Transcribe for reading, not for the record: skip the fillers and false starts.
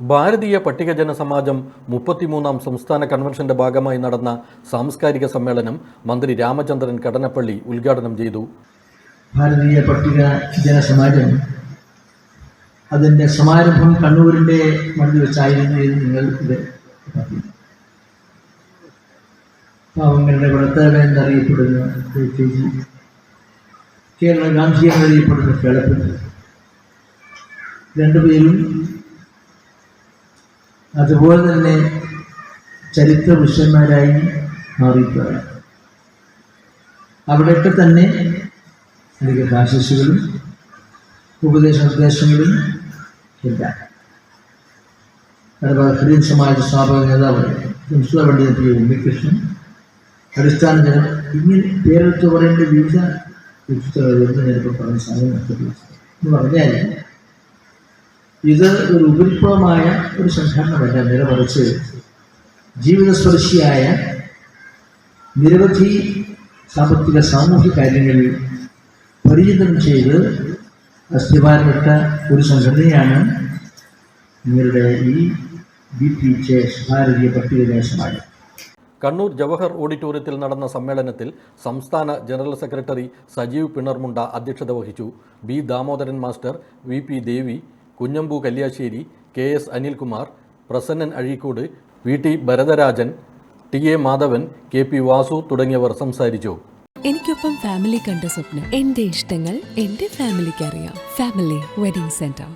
ഭാരതീയ പട്ടികജന സമാജം 33-ാം സംസ്ഥാന കൺവെൻഷന്റെ ഭാഗമായി നടന്ന സാംസ്കാരിക സമ്മേളനം മന്ത്രി രാമചന്ദ്രൻ കടന്നപ്പള്ളി ഉദ്ഘാടനം ചെയ്തു. ഭാരതീയ പട്ടികജന സമാജം അതിൻ്റെ സമാരംഭം കണ്ണൂരിൻ്റെ മണ്ണിൽ വെച്ചായിരുന്നു എന്ന് നിങ്ങൾ ഇത് പാവങ്ങളുടെ വളർത്താൻ എന്നറിയപ്പെടുന്ന കേരള ഗാന്ധി എന്നറിയപ്പെടുന്ന കേളപ്പൻ രണ്ടുപേരും അതുപോലെ തന്നെ ചരിത്ര പുരുഷന്മാരായി മാറിയിട്ടാണ്. അവിടെയൊക്കെ തന്നെ അധിക ആശംസകളും ഉപദേശ നിർദ്ദേശങ്ങളും എല്ലാം അതുപോലെ ഹരിജൻ സമാജ സ്ഥാപക നേതാവ് പണ്ഡിത പി ഉണ്ണികൃഷ്ണൻ, അടിസ്ഥാന ജനം, ഇങ്ങനെ പേരെടുത്ത് പറയേണ്ട വിവിധ വ്യക്തിത്വങ്ങളെന്ന് ഞാനിപ്പോൾ പറഞ്ഞ സമയം എന്ന് പറഞ്ഞാൽ ഇത് ഒരു ഉപരിപ്ലവമായ ഒരു സംഘടനമല്ല, നിലമറിച്ച് ജീവിതസ്പർശിയായ നിരവധി സാമ്പത്തിക സാമൂഹിക കാര്യങ്ങളിൽ പരിചിതം ചെയ്ത് അസ്ഥിവാരമിട്ട ഒരു സംഘടനയാണ് നിങ്ങളുടെ ഈ BPJ ഭാരതീയ പട്ടികജന സമാജം. കണ്ണൂർ ജവഹർ ഓഡിറ്റോറിയത്തിൽ നടന്ന സമ്മേളനത്തിൽ സംസ്ഥാന ജനറൽ സെക്രട്ടറി സജീവ് പിണർമുണ്ട അധ്യക്ഷത വഹിച്ചു. B. Damodaran master, VP Devi, Kunhambu Kalliasseri, KS Anilkumar, Prasannan Azhikode, VT Bharatharajan, TA Madhavan, KP Vasu തുടങ്ങിയവർ സംസാരിച്ചു. എനിക്കൊപ്പം ഫാമിലി കണ്ട സ്വപ്നം. എന്റെ ഇഷ്ടങ്ങൾ എന്റെ ഫാമിലിക്ക് അറിയാം. Family wedding centre.